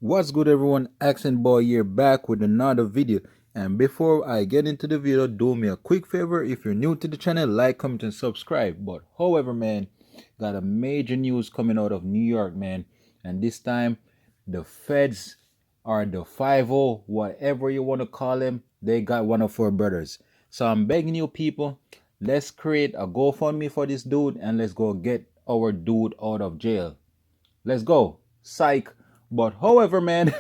What's good everyone, Accent Boy here back with another video. And before I get into the video, do me a quick favor. If you're new to the channel, like, comment and subscribe. But however, man, got a major news coming out of New York, man. And this time the feds, or the 5-0, whatever you want to call them, they got one of our brothers. So I'm begging you people, let's create a GoFundMe for this dude and let's go get our dude out of jail. Let's go. Psych. But however, man,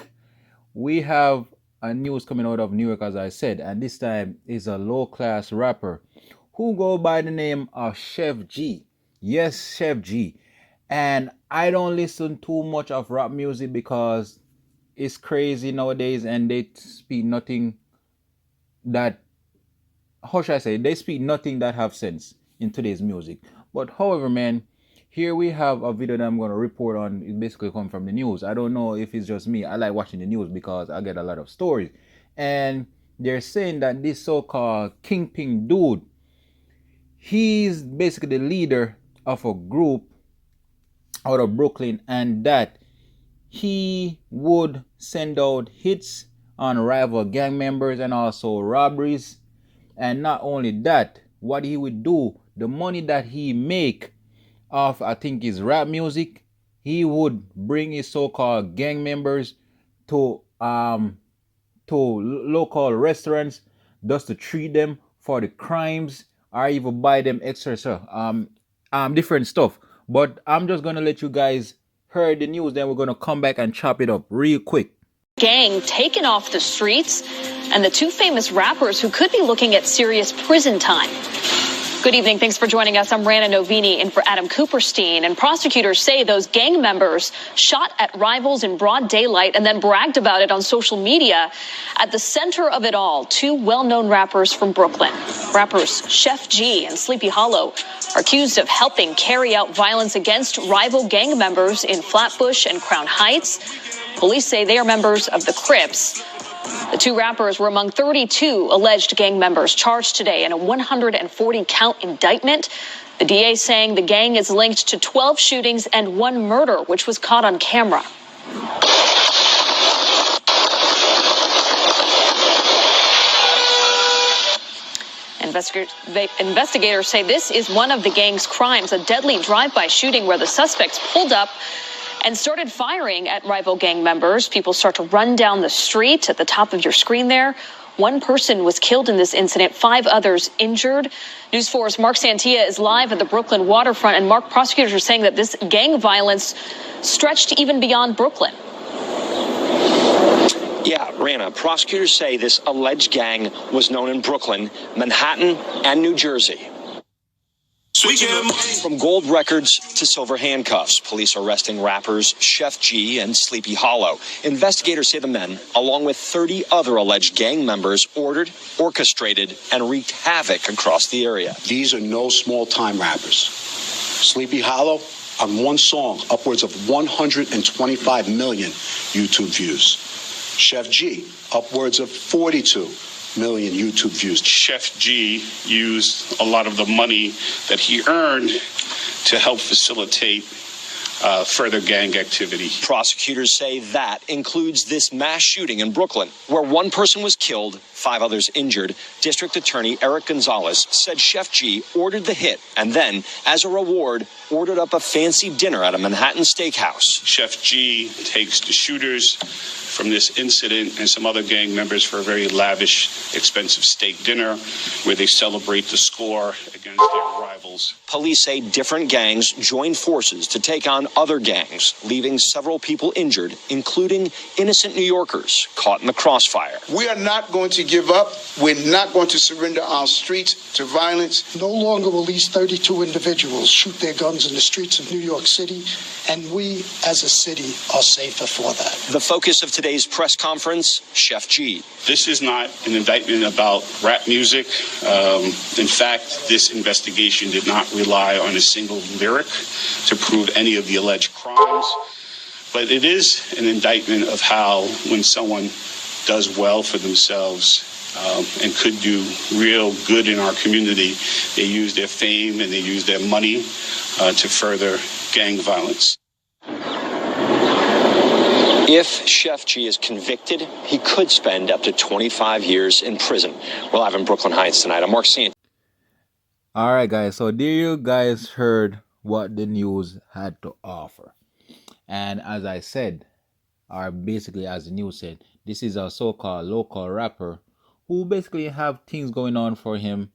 we have a news coming out of New York, as I said, and this time is a low-class rapper who go by the name of Sheff G. Yes, Sheff G. And I don't listen too much of rap music because it's crazy nowadays and they speak nothing that, how should I say, they speak nothing that have sense in today's music. But however, man, here we have a video that I'm going to report on. It basically come from the news. I don't know if it's just me. I like watching the news because I get a lot of stories. And they're saying that this so-called Kingpin dude, he's basically the leader of a group out of Brooklyn, and that he would send out hits on rival gang members and also robberies. And not only that, what he would do, the money that he make of, I think, his rap music, he would bring his so-called gang members to local restaurants just to treat them for the crimes, or even buy them extra different stuff. But I'm just gonna let you guys hear the news, then we're gonna come back and chop it up real quick. Gang taken off the streets, and the two famous rappers who could be looking at serious prison time. Good evening. Thanks for joining us. I'm Rana Novini in for Adam Cooperstein. And prosecutors say those gang members shot at rivals in broad daylight and then bragged about it on social media. At the center of it all, two well-known rappers from Brooklyn. Rappers Sheff G and Sleepy Hollow are accused of helping carry out violence against rival gang members in Flatbush and Crown Heights. Police say they are members of the Crips. The two rappers were among 32 alleged gang members charged today in a 140-count indictment. The DA saying the gang is linked to 12 shootings and one murder, which was caught on camera. Investigators say this is one of the gang's crimes, a deadly drive-by shooting where the suspects pulled up and started firing at rival gang members. People start to run down the street at the top of your screen there. One person was killed in this incident, 5 others injured. News 4's Mark Santia is live at the Brooklyn waterfront. And Mark, prosecutors are saying that this gang violence stretched even beyond Brooklyn. Yeah, Rana, prosecutors say this alleged gang was known in Brooklyn, Manhattan, and New Jersey. From gold records to silver handcuffs, police arresting rappers Sheff G and Sleepy Hollow. Investigators say the men, along with 30 other alleged gang members, ordered, orchestrated, and wreaked havoc across the area. These are no small-time rappers. Sleepy Hollow, on one song, upwards of 125 million YouTube views. Sheff G, upwards of 42 million YouTube views. Sheff G used a lot of the money that he earned to help facilitate further gang activity. Prosecutors say that includes this mass shooting in Brooklyn, where one person was killed, 5 others injured. District Attorney Eric Gonzalez said Sheff G ordered the hit and then, as a reward, ordered up a fancy dinner at a Manhattan steakhouse. Sheff G takes the shooters from this incident and some other gang members for a very lavish, expensive steak dinner where they celebrate the score against their rivals. Police say different gangs joined forces to take on other gangs, leaving several people injured, including innocent New Yorkers caught in the crossfire. We are not going to give up. We're not going to surrender our streets to violence. No longer will these 32 individuals shoot their guns in the streets of New York City, and we as a city are safer for that. The focus of today's press conference, Sheff G. This is not an indictment about rap music. In fact, this investigation did not rely on a single lyric to prove any of the alleged crimes. But it is an indictment of how, when someone does well for themselves and could do real good in our community, they use their fame and they use their money to further gang violence. If Sheff G is convicted, he could spend up to 25 years in prison. We're live in Brooklyn Heights tonight. I'm Mark Santos. All right, guys. So there you guys heard what the news had to offer. And as I said, or basically as the news said, this is a so-called local rapper who basically have things going on for him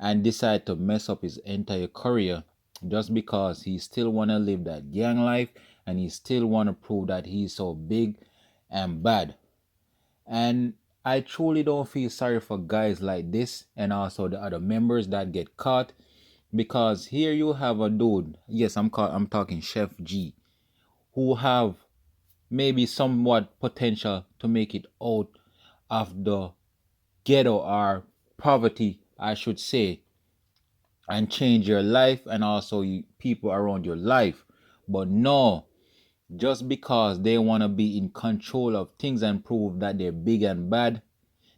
and decide to mess up his entire career just because he still want to live that gang life and he still want to prove that he's so big and bad. And I truly don't feel sorry for guys like this and also the other members that get caught, because here you have a dude, yes, I'm talking Sheff G, who have maybe somewhat potential to make it out of the ghetto or poverty, I should say, and change your life and also people around your life. But no, just because they want to be in control of things and prove that they're big and bad,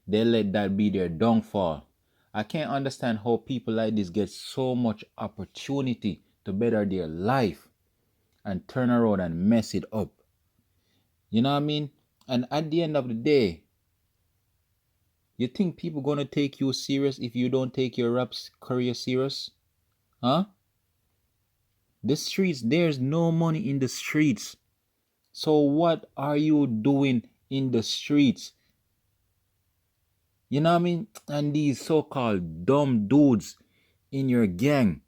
they let that be their downfall. I can't understand how people like this get so much opportunity to better their life and turn around and mess it up. You know what I mean? And at the end of the day, you think people gonna take you serious if you don't take your rap career serious? Huh? The streets, there's no money in the streets. So what are you doing in the streets? You know what I mean? And these so-called dumb dudes in your gang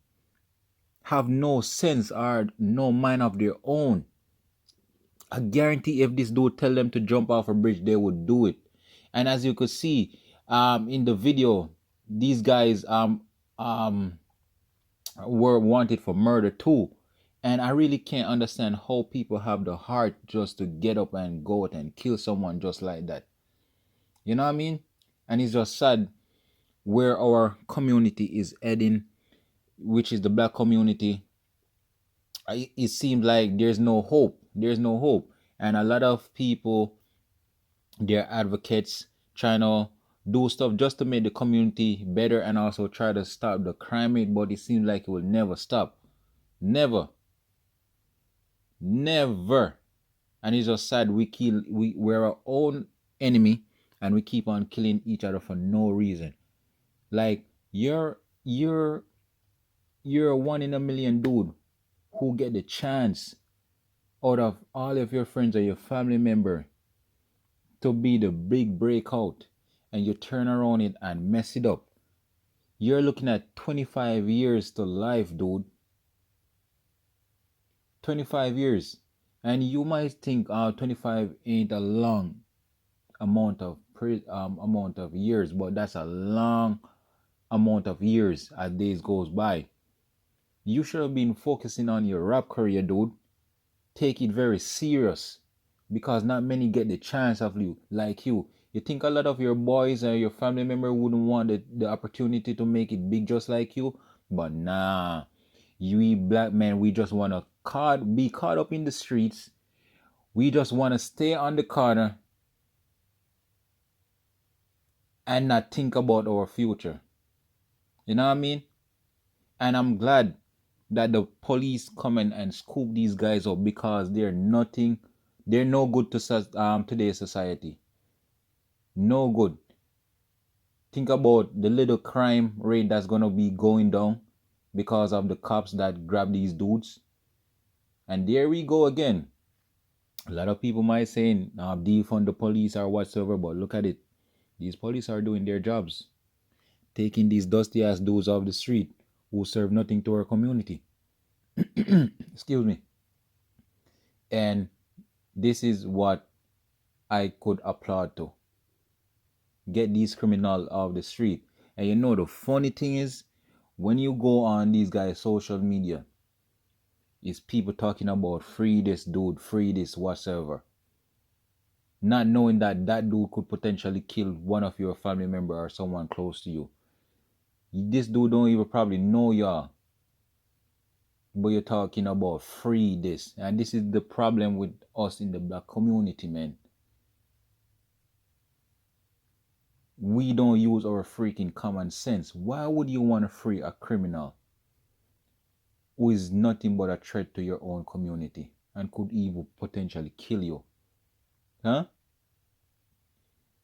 have no sense or no mind of their own. I guarantee if this dude tell them to jump off a bridge, they would do it. And as you could see in the video, these guys were wanted for murder too. And I really can't understand how people have the heart just to get up and go out and kill someone just like that. You know what I mean? And it's just sad where our community is heading, which is the black community. It seems like there's no hope. There's no hope. And a lot of people, they're advocates trying to do stuff just to make the community better and also try to stop the crime rate, but it seems like it will never stop. Never. Never. And it's just sad we're our own enemy and we keep on killing each other for no reason. Like you're a 1 in a million dude who get the chance out of all of your friends or your family member to be the big breakout, and you turn around it and mess it up. You're looking at 25 years to life, dude. 25 years. And you might think 25 ain't a long amount of years, but that's a long amount of years as days goes by. You should have been focusing on your rap career, dude. Take it very serious, because not many get the chance of you like you. You think a lot of your boys or your family member wouldn't want the opportunity to make it big just like you? But nah, we black men, we just want to be caught up in the streets. We just want to stay on the corner and not think about our future. You know what I mean? And I'm glad that the police come in and scoop these guys up, because they're no good to today's society. No good. Think about the little crime rate that's gonna be going down because of the cops that grab these dudes. And there we go again. A lot of people might say defund the police or whatsoever, but look at it. These police are doing their jobs, taking these dusty ass dudes off the street who serve nothing to our community. Excuse me. And this is what I could applaud to. Get these criminals off the street. And you know the funny thing is, when you go on these guys' social media, is people talking about free this dude, free this whatsoever, not knowing that that dude could potentially kill one of your family member or someone close to you. This dude don't even probably know y'all, but you're talking about free this. And this is the problem with us in the black community, man. We don't use our freaking common sense. Why would you want to free a criminal who is nothing but a threat to your own community and could even potentially kill you? Huh?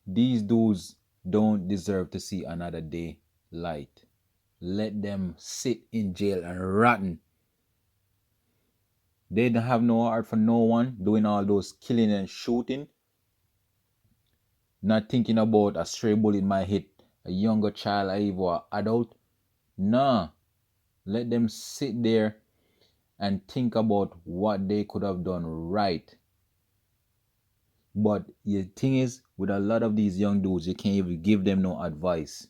These dudes don't deserve to see another day light. Let them sit in jail and rotten. They don't have no heart for no one, doing all those killing and shooting, not thinking about a stray bullet might hit a younger child or even an adult. Nah, let them sit there and think about what they could have done right. But the thing is, with a lot of these young dudes, you can't even give them no advice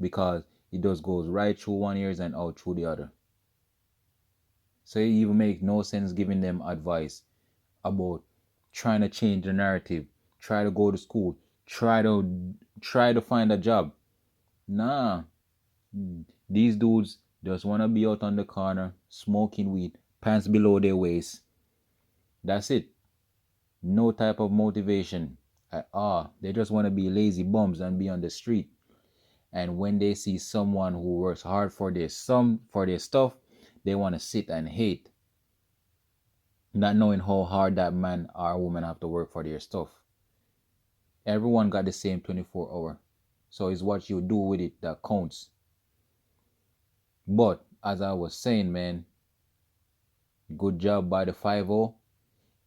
because it just goes right through one ears and out through the other. So it even makes no sense giving them advice about trying to change the narrative, try to go to school, try to find a job. Nah, these dudes just want to be out on the corner smoking weed, pants below their waist. That's it. No type of motivation at all. They just want to be lazy bums and be on the street. And when they see someone who works hard for their stuff, they want to sit and hate, not knowing how hard that man or woman have to work for their stuff. Everyone got the same 24 hour. So it's what you do with it that counts. But as I was saying, man, good job by the 5-0.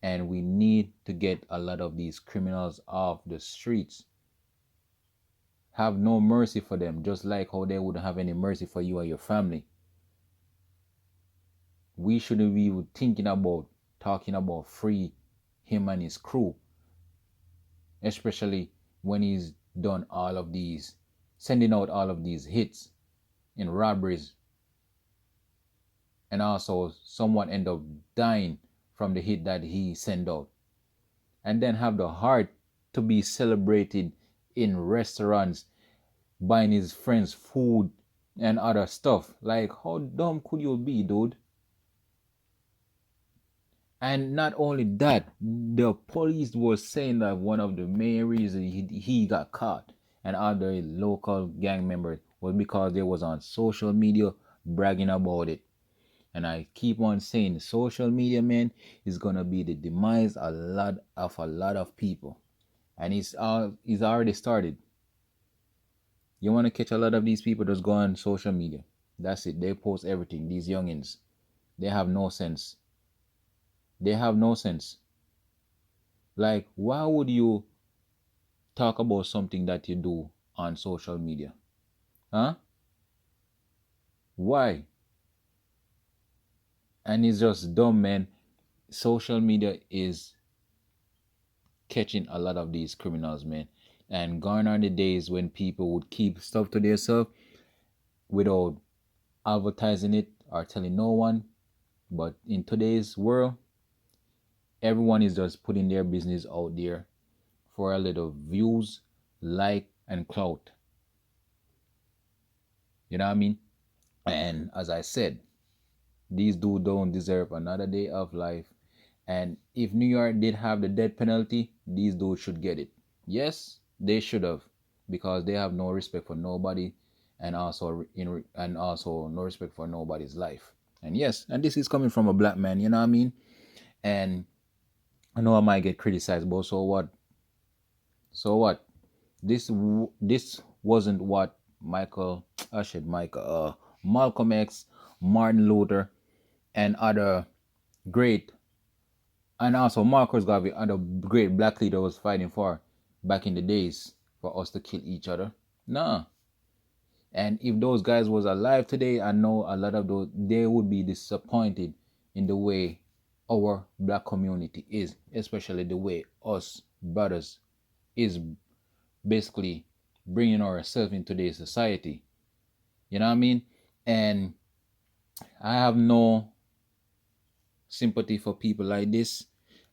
And we need to get a lot of these criminals off the streets. Have no mercy for them, just like how they wouldn't have any mercy for you and your family. We shouldn't be thinking about talking about free him and his crew, especially when he's done all of these, sending out all of these hits in robberies, and also someone end up dying from the hit that he sent out, and then have the heart to be celebrated in restaurants, buying his friends food and other stuff. Like, how dumb could you be, dude? And not only that, the police was saying that one of the main reasons he got caught and other local gang members was because they was on social media bragging about it. And I keep on saying social media, man, is gonna be the demise a lot of people. And it's already started. You wanna catch a lot of these people, just go on social media. That's it. They post everything. These youngins. They have no sense. They have no sense. Like, why would you talk about something that you do on social media? Huh? Why? And it's just dumb, man. Social media is catching a lot of these criminals, man. And gone are the days when people would keep stuff to themselves without advertising it or telling no one. But in today's world, everyone is just putting their business out there for a little views, like, and clout. You know what I mean? And as I said, these dudes don't deserve another day of life. And if New York did have the death penalty, these dudes should get it. Yes, they should have, because they have no respect for nobody, and also no respect for nobody's life. And yes, and this is coming from a black man. You know what I mean? And I know I might get criticized, but so what? So what? This wasn't what Malcolm X, Martin Luther, and other great, and also Marcus Garvey, other great black leader was fighting for back in the days, for us to kill each other. Nah. And if those guys was alive today, I know a lot of those, they would be disappointed in the way our black community is, especially the way us brothers is basically bringing ourselves into today's society. You know what I mean? And I have no sympathy for people like this,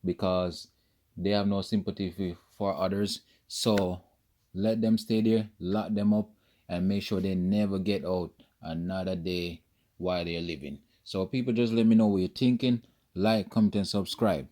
because they have no sympathy for others. So let them stay there, lock them up, and make sure they never get out another day while they're living. So people, just let me know what you're thinking. Like, comment, and subscribe.